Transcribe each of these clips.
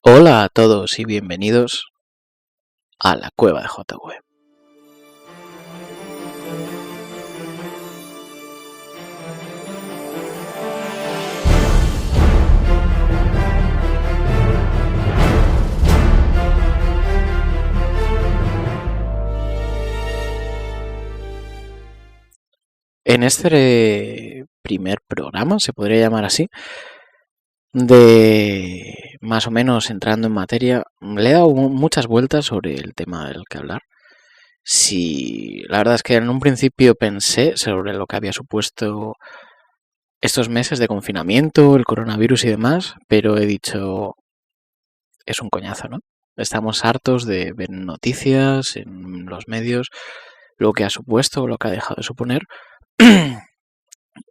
Hola a todos y bienvenidos a la Cueva de JW. En este primer programa, se podría llamar así, de más o menos entrando en materia, le he dado muchas vueltas sobre el tema del que hablar. La verdad es que en un principio pensé sobre lo que había supuesto estos meses de confinamiento, el coronavirus y demás, pero he dicho, es un coñazo, ¿no? Estamos hartos de ver noticias en los medios, lo que ha supuesto o lo que ha dejado de suponer.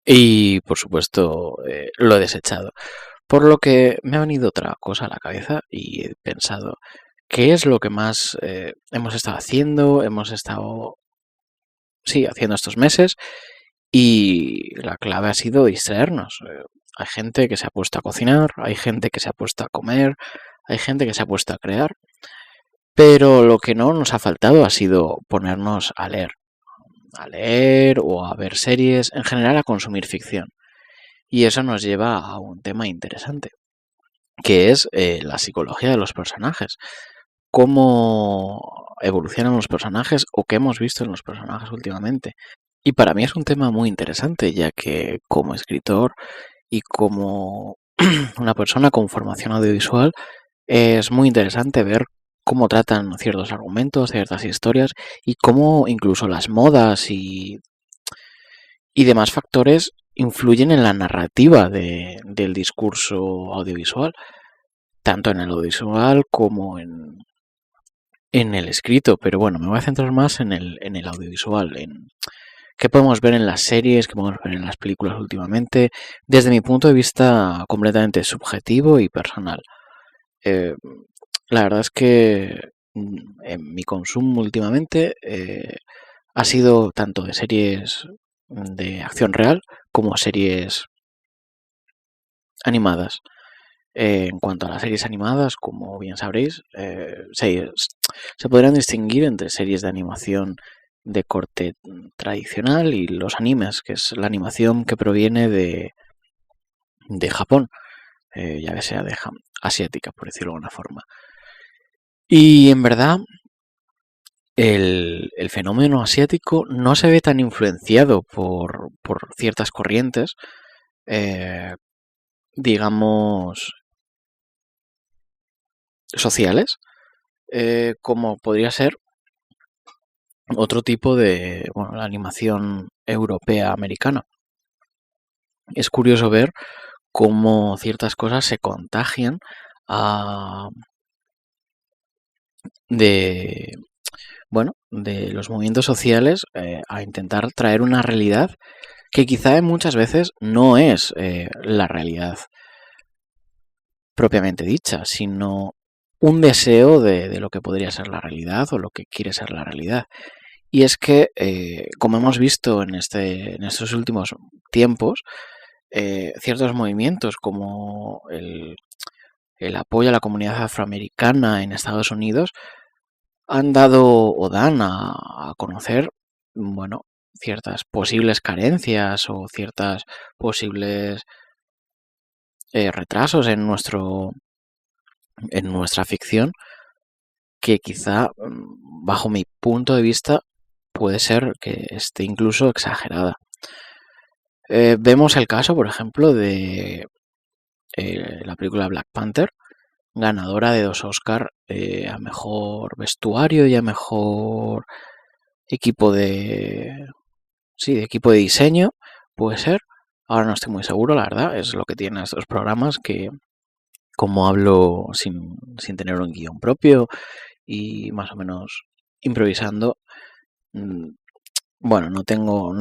Y por supuesto lo he desechado. Por lo que me ha venido otra cosa a la cabeza y he pensado, ¿qué es lo que más hemos estado haciendo? Hemos estado, sí, haciendo estos meses y la clave ha sido distraernos. Hay gente que se ha puesto a cocinar, hay gente que se ha puesto a comer, hay gente que se ha puesto a crear, pero lo que no nos ha faltado ha sido ponernos a leer o a ver series, en general a consumir ficción. Y eso nos lleva a un tema interesante, que es la psicología de los personajes. Cómo evolucionan los personajes o qué hemos visto en los personajes últimamente. Y para mí es un tema muy interesante, ya que como escritor y como una persona con formación audiovisual, es muy interesante ver cómo tratan ciertos argumentos, ciertas historias y cómo incluso las modas y demás factores influyen en la narrativa del discurso audiovisual, tanto en el audiovisual como en el escrito. Pero bueno, me voy a centrar más en el audiovisual, en qué podemos ver en las series, qué podemos ver en las películas últimamente, desde mi punto de vista completamente subjetivo y personal. La verdad es que en mi consumo últimamente ha sido tanto de series de acción real como series animadas. En cuanto a las series animadas, como bien sabréis, se podrán distinguir entre series de animación de corte tradicional y los animes, que es la animación que proviene de Japón, ya sea asiática, por decirlo de alguna forma. Y en verdad, el fenómeno asiático no se ve tan influenciado por ciertas corrientes, digamos, sociales, como podría ser otro tipo de, bueno, la animación europea americana. Es curioso ver cómo ciertas cosas se contagian de, bueno, de los movimientos sociales a intentar traer una realidad que quizá muchas veces no es la realidad propiamente dicha, sino un deseo de lo que podría ser la realidad o lo que quiere ser la realidad. Y es que, como hemos visto en estos últimos tiempos, ciertos movimientos como el apoyo a la comunidad afroamericana en Estados Unidos han dado o dan a conocer, bueno, ciertas posibles carencias o ciertas posibles retrasos en nuestra ficción que quizá, bajo mi punto de vista, puede ser que esté incluso exagerada. Vemos el caso, por ejemplo, de la película Black Panther, ganadora de 2 Oscar a mejor vestuario y a mejor equipo de diseño, puede ser. Ahora no estoy muy seguro, la verdad, es lo que tienen estos programas, que como hablo sin tener un guión propio y más o menos improvisando, bueno, no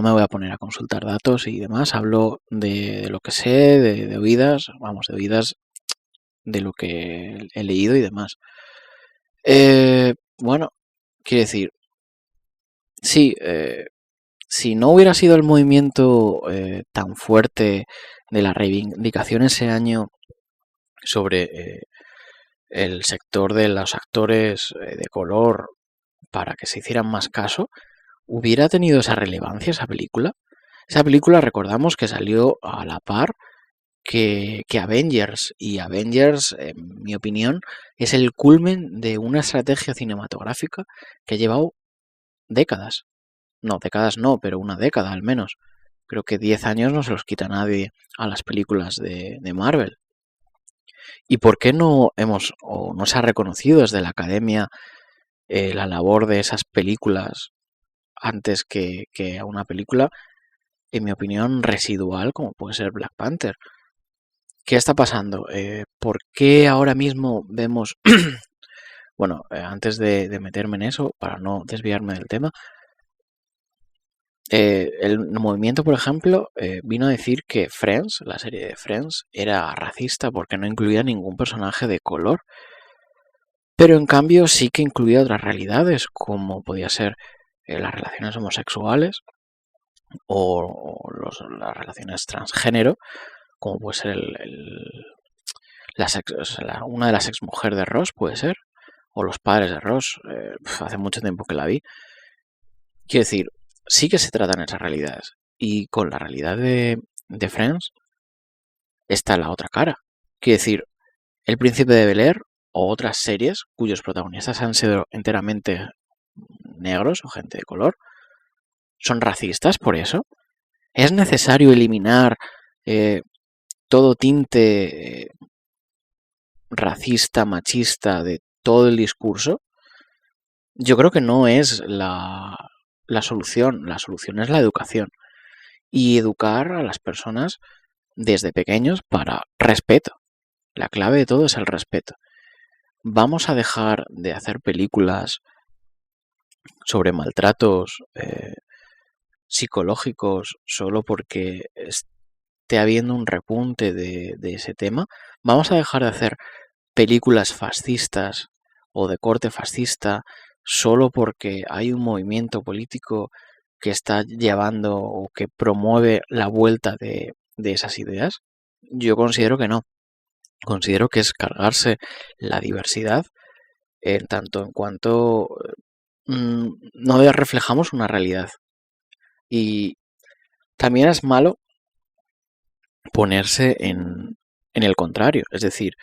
me voy a poner a consultar datos y demás, hablo de lo que sé, de oídas, de lo que he leído y demás. Bueno, quiero decir, sí, si no hubiera sido el movimiento tan fuerte de la reivindicación ese año sobre el sector de los actores de color para que se hicieran más caso, ¿hubiera tenido esa relevancia esa película? Esa película recordamos que salió a la par que Avengers, y Avengers, en mi opinión, es el culmen de una estrategia cinematográfica que ha llevado décadas. No, décadas no, pero una década al menos. Creo que 10 años no se los quita nadie a las películas de Marvel. ¿Y por qué no hemos o no se ha reconocido desde la academia la labor de esas películas antes que a una película, en mi opinión, residual como puede ser Black Panther? ¿Qué está pasando? ¿Por qué ahora mismo vemos... Bueno, antes de meterme en eso, para no desviarme del tema, el movimiento, por ejemplo, vino a decir que Friends, la serie de Friends, era racista porque no incluía ningún personaje de color. Pero en cambio sí que incluía otras realidades, como podía ser las relaciones homosexuales o las relaciones transgénero, como puede ser una de las exmujeres de Ross, puede ser, o los padres de Ross. Hace mucho tiempo que la vi. Quiero decir, sí que se tratan esas realidades. Y con la realidad de Friends está la otra cara. Quiero decir, El Príncipe de Bel-Air o otras series cuyos protagonistas han sido enteramente negros o gente de color, ¿son racistas por eso? ¿Es necesario eliminar todo tinte racista, machista de todo el discurso? Yo creo que no es la solución. La solución es la educación. Y educar a las personas desde pequeños para respeto. La clave de todo es el respeto. ¿Vamos a dejar de hacer películas sobre maltratos psicológicos solo porque esté habiendo un repunte de ese tema? ¿Vamos a dejar de hacer películas fascistas o de corte fascista solo porque hay un movimiento político que está llevando o que promueve la vuelta de esas ideas? Yo considero que no. Considero que es cargarse la diversidad en tanto en cuanto no reflejamos una realidad. Y también es malo ponerse en el contrario, es decir,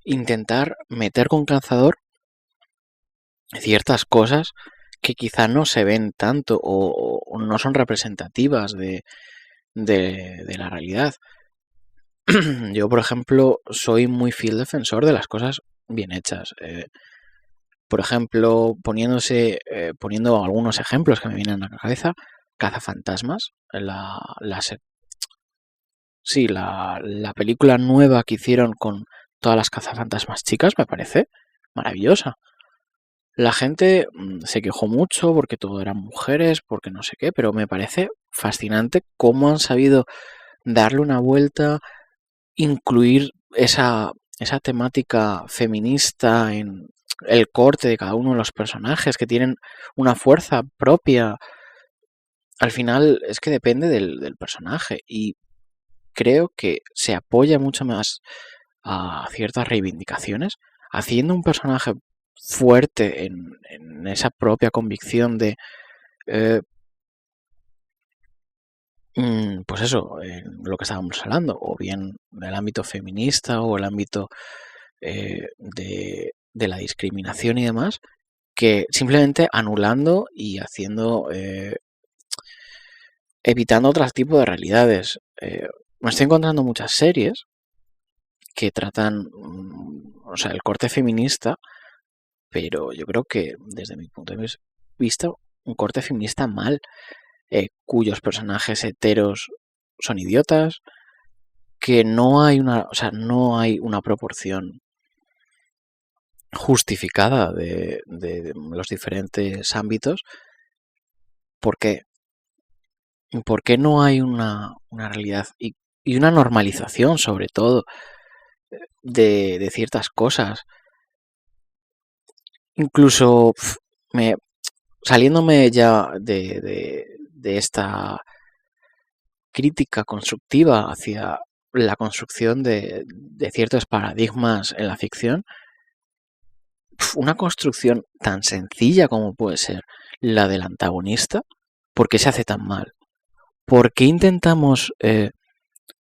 intentar meter con calzador ciertas cosas que quizá no se ven tanto o no son representativas de la realidad. Yo, por ejemplo, soy muy fiel defensor de las cosas bien hechas. Por ejemplo, poniendo algunos ejemplos que me vienen a la cabeza, Cazafantasmas, la película nueva que hicieron con todas las cazafantasmas chicas me parece maravillosa. La gente se quejó mucho porque todo eran mujeres, porque no sé qué, pero me parece fascinante cómo han sabido darle una vuelta, incluir esa temática feminista en el corte de cada uno de los personajes que tienen una fuerza propia. Al final es que depende del personaje y creo que se apoya mucho más a ciertas reivindicaciones haciendo un personaje fuerte en esa propia convicción de pues eso, lo que estábamos hablando, o bien del ámbito feminista o el ámbito de la discriminación y demás, que simplemente anulando y haciendo, evitando otro tipo de realidades. Me estoy encontrando muchas series que tratan, o sea, el corte feminista, pero yo creo que desde mi punto de vista, un corte feminista mal, cuyos personajes heteros son idiotas, que no hay no hay una proporción justificada de los diferentes ámbitos. ¿Por qué? ¿Por qué no hay una realidad y una normalización, sobre todo, de ciertas cosas? Incluso saliéndome ya de esta crítica constructiva hacia la construcción de ciertos paradigmas en la ficción, una construcción tan sencilla como puede ser la del antagonista, ¿por qué se hace tan mal? ¿Por qué intentamos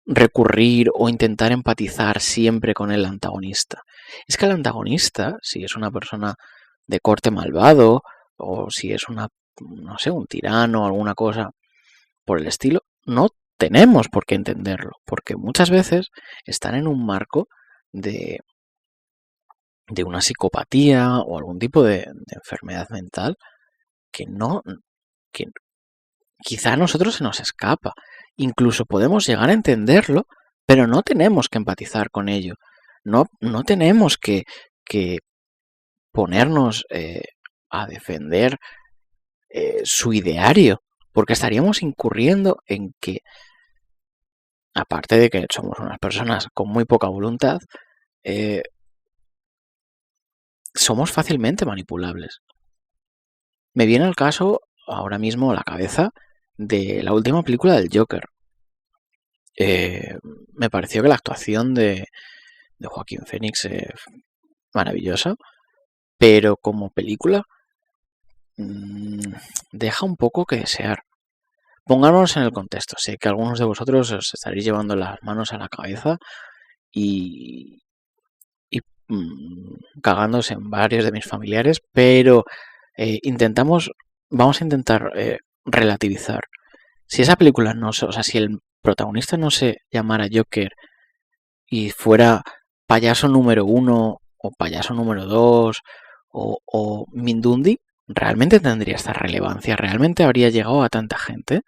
recurrir o intentar empatizar siempre con el antagonista? Es que el antagonista, si es una persona de corte malvado o si es no sé, un tirano o alguna cosa por el estilo, no tenemos por qué entenderlo, porque muchas veces están en un marco de una psicopatía o algún tipo de enfermedad mental que que quizá a nosotros se nos escapa. Incluso podemos llegar a entenderlo, pero no tenemos que empatizar con ello. No tenemos que ponernos a defender su ideario, porque estaríamos incurriendo en que, aparte de que somos unas personas con muy poca voluntad, somos fácilmente manipulables. Me viene el caso ahora mismo a la cabeza de la última película del Joker. Me pareció que la actuación de Joaquín Phoenix es maravillosa, pero como película deja un poco que desear. Pongámonos en el contexto. Sé que algunos de vosotros os estaréis llevando las manos a la cabeza y cagándose en varios de mis familiares, pero vamos a intentar relativizar. Si esa película si el protagonista no se llamara Joker y fuera payaso número 1 o payaso número 2 o Mindundi, ¿realmente tendría esta relevancia? ¿Realmente habría llegado a tanta gente?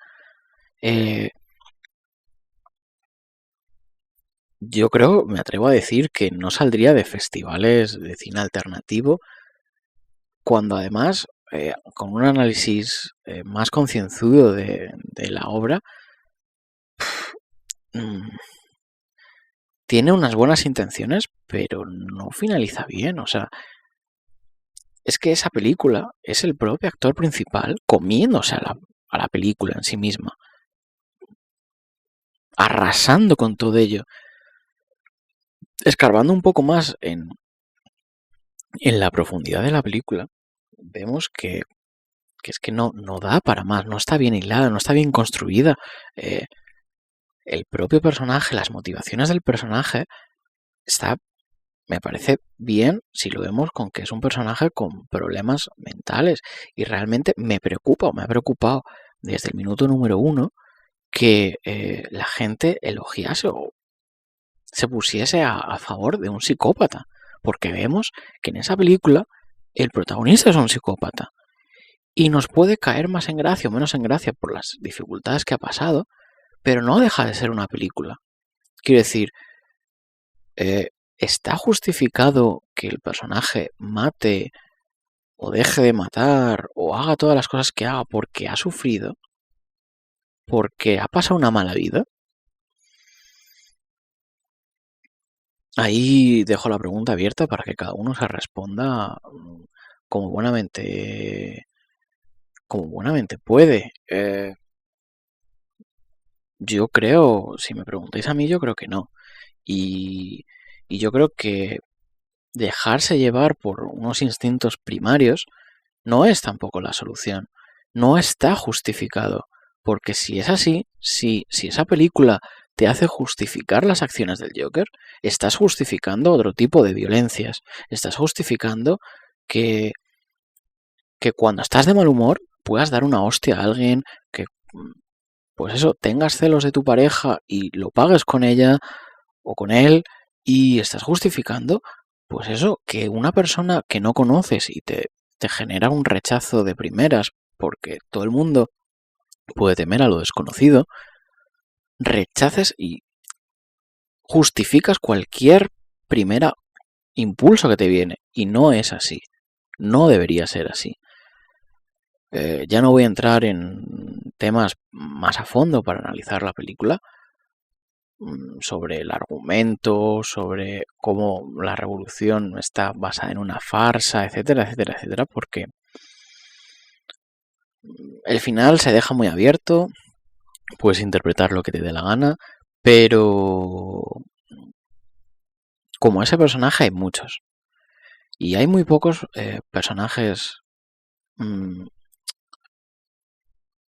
Yo creo, me atrevo a decir que no saldría de festivales de cine alternativo cuando además, con un análisis más concienzudo de la obra, tiene unas buenas intenciones, pero no finaliza bien. O sea, es que esa película es el propio actor principal comiéndose a la película en sí misma, arrasando con todo ello. Escarbando un poco más en la profundidad de la película, vemos que es que no da para más, no está bien hilada, no está bien construida. El propio personaje, las motivaciones del personaje, me parece bien si lo vemos con que es un personaje con problemas mentales. Y realmente me ha preocupado desde el minuto número 1 que la gente elogiase o se pusiese a favor de un psicópata. Porque vemos que en esa película el protagonista es un psicópata. Y nos puede caer más en gracia o menos en gracia por las dificultades que ha pasado, pero no deja de ser una película. Quiero decir, ¿está justificado que el personaje mate o deje de matar o haga todas las cosas que haga porque ha sufrido? ¿Porque ha pasado una mala vida? Ahí dejo la pregunta abierta para que cada uno se responda como buenamente puede. Yo creo, si me preguntáis a mí, yo creo que no. Y yo creo que dejarse llevar por unos instintos primarios no es tampoco la solución. No está justificado. Porque si es así, si esa película te hace justificar las acciones del Joker, estás justificando otro tipo de violencias. Estás justificando que cuando estás de mal humor puedas dar una hostia a alguien, que pues eso, tengas celos de tu pareja y lo pagues con ella o con él y estás justificando, pues eso, que una persona que no conoces y te genera un rechazo de primeras, porque todo el mundo puede temer a lo desconocido, rechaces y justificas cualquier primera impulso que te viene. Y no es así. No debería ser así. Ya no voy a entrar en temas más a fondo para analizar la película, sobre el argumento, sobre cómo la revolución está basada en una farsa, etcétera, etcétera, etcétera, porque el final se deja muy abierto, puedes interpretar lo que te dé la gana, pero como ese personaje hay muchos. Y hay muy pocos personajes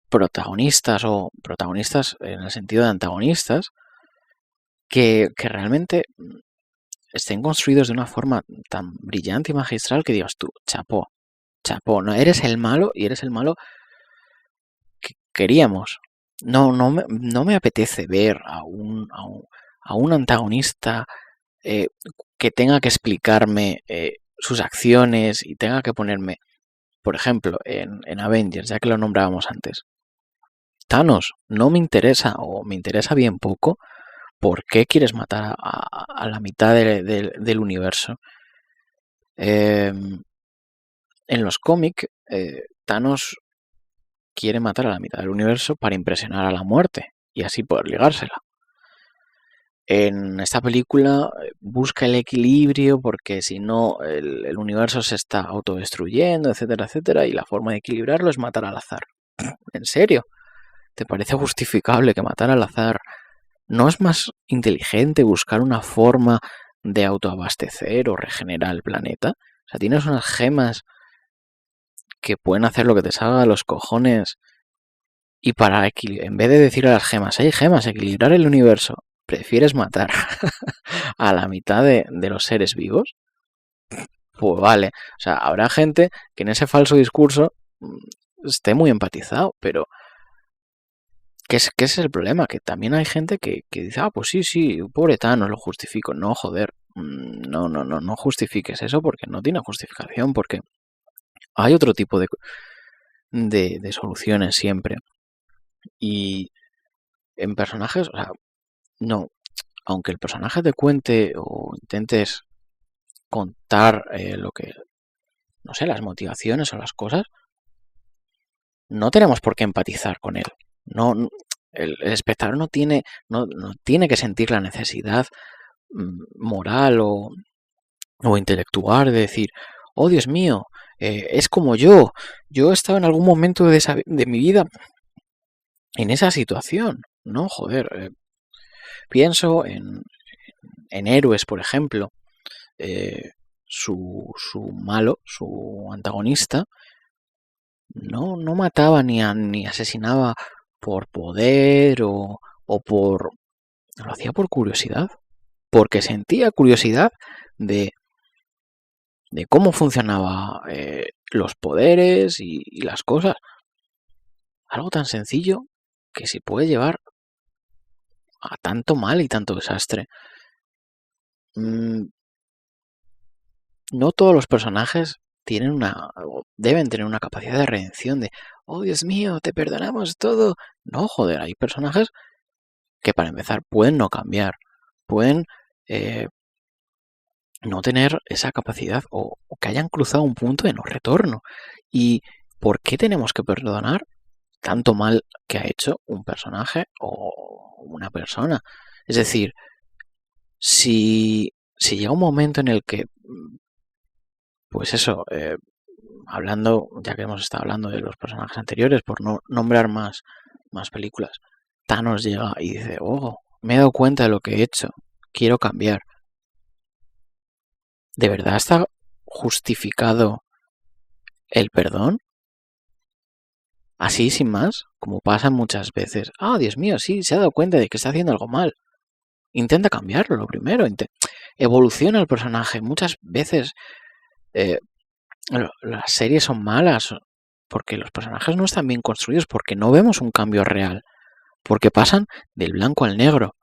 protagonistas o protagonistas en el sentido de antagonistas que realmente estén construidos de una forma tan brillante y magistral que digas tú, chapó, no eres el malo y eres el malo que queríamos. No me apetece ver a un antagonista que tenga que explicarme sus acciones y tenga que ponerme, por ejemplo, en Avengers, ya que lo nombrábamos antes. Thanos no me interesa o me interesa bien poco. ¿Por qué quieres matar a la mitad del universo? En los cómics, Thanos quiere matar a la mitad del universo para impresionar a la muerte y así poder ligársela. En esta película busca el equilibrio porque si no el universo se está autodestruyendo, etcétera, etcétera, y la forma de equilibrarlo es matar al azar. ¿En serio? ¿Te parece justificable que matar al azar no es más inteligente buscar una forma de autoabastecer o regenerar el planeta? O sea, tienes unas gemas que pueden hacer lo que te salga de los cojones y en vez de decir a las gemas, hay gemas, equilibrar el universo, ¿prefieres matar a la mitad de los seres vivos? Pues vale, o sea, habrá gente que en ese falso discurso esté muy empatizado, pero ¿qué es el problema? Que también hay gente que dice, pues sí, pobre Thanos, lo justifico. No, joder, no justifiques eso porque no tiene justificación, porque hay otro tipo de soluciones siempre. Y en personajes, o sea, no, aunque el personaje te cuente o intentes contar lo que, no sé, las motivaciones o las cosas, no tenemos por qué empatizar con él. No, el espectador no tiene que sentir la necesidad moral o intelectual de decir, oh Dios mío, es como yo he estado en algún momento de mi vida en esa situación. No, joder, pienso en héroes, por ejemplo, su malo, su antagonista, no mataba ni asesinaba por poder o por... Lo hacía por curiosidad, porque sentía curiosidad de cómo funcionaban los poderes y las cosas. Algo tan sencillo que se puede llevar a tanto mal y tanto desastre. No todos los personajes deben tener una capacidad de redención de, oh Dios mío, te perdonamos todo. No, joder, hay personajes que para empezar pueden no cambiar, pueden no tener esa capacidad o que hayan cruzado un punto de no retorno. ¿Y por qué tenemos que perdonar tanto mal que ha hecho un personaje o una persona? Es decir, si llega un momento en el que, pues eso, hablando, ya que hemos estado hablando de los personajes anteriores, por no nombrar más películas, Thanos llega y dice, oh, me he dado cuenta de lo que he hecho, quiero cambiar. ¿De verdad está justificado el perdón? Así, sin más, como pasa muchas veces. Dios mío, sí, se ha dado cuenta de que está haciendo algo mal. Intenta cambiarlo, lo primero. Evoluciona el personaje. Muchas veces las series son malas porque los personajes no están bien construidos, porque no vemos un cambio real, porque pasan del blanco al negro,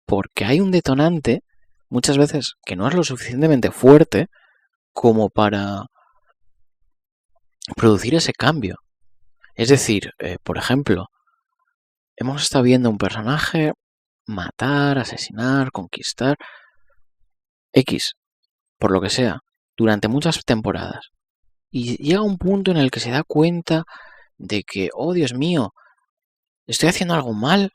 porque hay un detonante muchas veces que no es lo suficientemente fuerte como para producir ese cambio. Es decir, por ejemplo, hemos estado viendo un personaje matar, asesinar, conquistar X, por lo que sea, durante muchas temporadas. Y llega un punto en el que se da cuenta de que, oh Dios mío, estoy haciendo algo mal,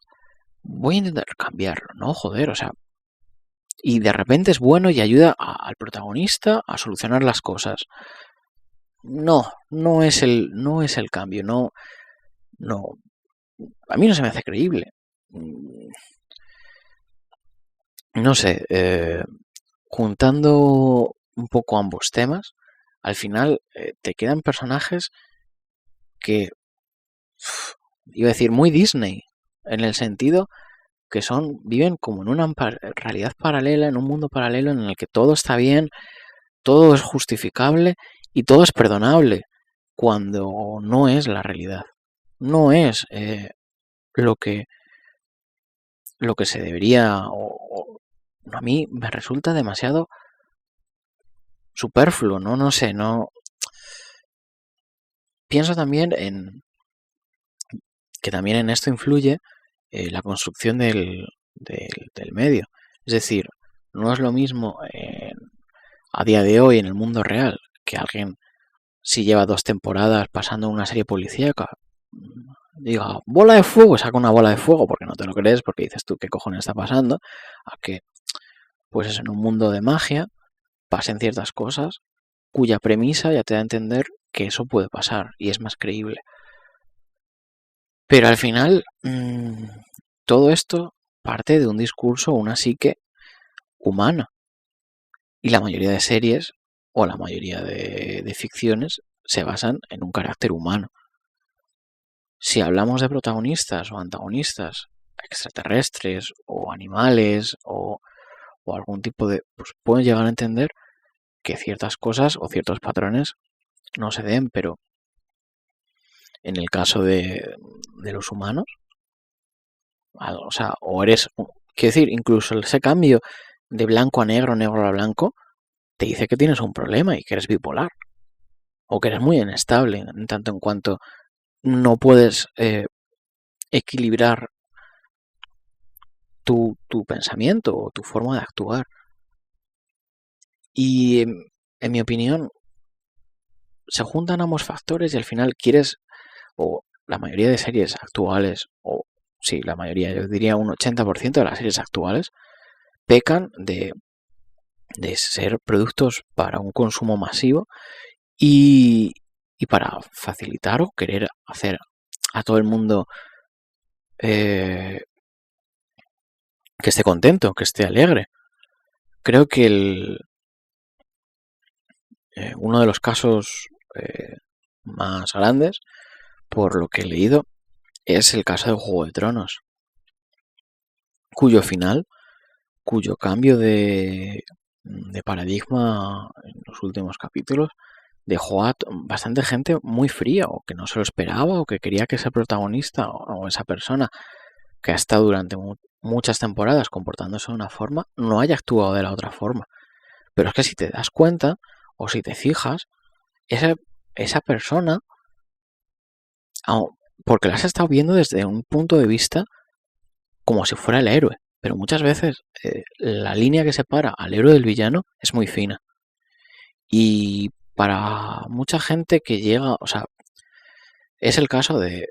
voy a intentar cambiarlo, ¿no? Joder, o sea. Y de repente es bueno y ayuda al protagonista a solucionar las cosas. No es el cambio, no. A mí no se me hace creíble. No sé, juntando un poco ambos temas, al final te quedan personajes que, iba a decir, muy Disney, en el sentido que viven como en una realidad paralela, en un mundo paralelo en el que todo está bien, todo es justificable y todo es perdonable, cuando no es la realidad. No es lo que se debería, a mí me resulta demasiado superfluo, ¿no? No sé, no. Pienso también en que también en esto influye la construcción del medio. Es decir, no es lo mismo a día de hoy en el mundo real que alguien, si lleva 2 temporadas pasando una serie policíaca, diga, bola de fuego, saca una bola de fuego porque no te lo crees, porque dices tú, ¿qué cojones está pasando? A que, pues eso, en un mundo de magia pasen ciertas cosas cuya premisa ya te da a entender que eso puede pasar y es más creíble. Pero al final, todo esto parte de un discurso, una psique humana. Y la mayoría de series o la mayoría de ficciones se basan en un carácter humano. Si hablamos de protagonistas o antagonistas extraterrestres o animales o algún tipo de... pues pueden llegar a entender que ciertas cosas o ciertos patrones no se den, pero en el caso de los humanos, o sea, o eres... quiero decir, incluso ese cambio de blanco a negro, negro a blanco, te dice que tienes un problema y que eres bipolar. O que eres muy inestable, en tanto en cuanto no puedes equilibrar tu pensamiento o tu forma de actuar. Y en mi opinión, se juntan ambos factores y al final quieres, o la mayoría de series actuales, o sí, la mayoría, yo diría un 80% de las series actuales, pecan de ser productos para un consumo masivo y para facilitar o querer hacer a todo el mundo que esté contento, que esté alegre. Creo que uno de los casos más grandes, por lo que he leído, es el caso de Juego de Tronos, cuyo final, cuyo cambio de paradigma en los últimos capítulos dejó a bastante gente muy fría, o que no se lo esperaba, o que quería que ese protagonista o esa persona que ha estado durante muchas temporadas comportándose de una forma, no haya actuado de la otra forma. Pero es que si te das cuenta, o si te fijas, esa persona, porque la has estado viendo desde un punto de vista como si fuera el héroe, pero muchas veces la línea que separa al héroe del villano es muy fina. Y para mucha gente que llega, o sea, es el caso del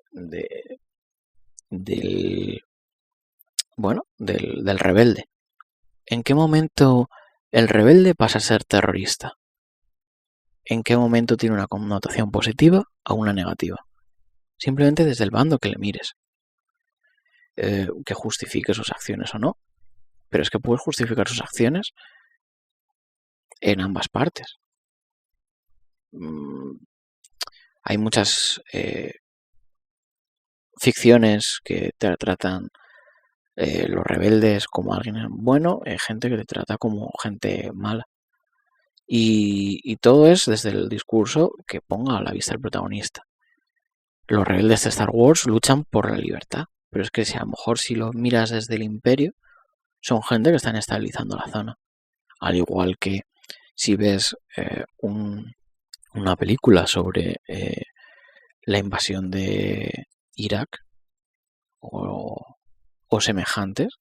rebelde. ¿En qué momento el rebelde pasa a ser terrorista? ¿En qué momento tiene una connotación positiva o una negativa? Simplemente desde el bando que le mires. Que justifique sus acciones o no. Pero es que puedes justificar sus acciones en ambas partes. Hay muchas ficciones que te tratan los rebeldes como alguien bueno, gente que te trata como gente mala. Y todo es desde el discurso que ponga a la vista el protagonista. Los rebeldes de Star Wars luchan por la libertad, pero es que si a lo mejor si lo miras desde el Imperio, son gente que están estabilizando la zona. Al igual que si ves una película sobre la invasión de Irak o semejantes,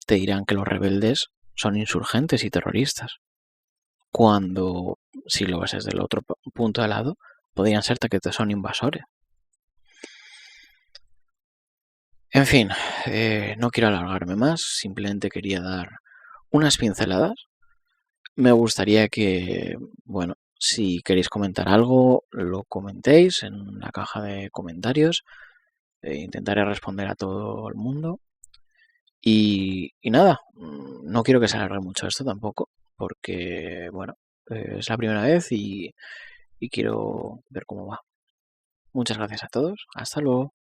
te dirán que los rebeldes son insurgentes y terroristas. Cuando, si lo ves desde el otro punto de lado, podrían ser que son invasores. En fin, no quiero alargarme más, simplemente quería dar unas pinceladas. Me gustaría que, bueno, si queréis comentar algo, lo comentéis en la caja de comentarios. Intentaré responder a todo el mundo. Y nada, no quiero que se alargue mucho esto tampoco. porque, bueno, es la primera vez y quiero ver cómo va. Muchas gracias a todos. Hasta luego.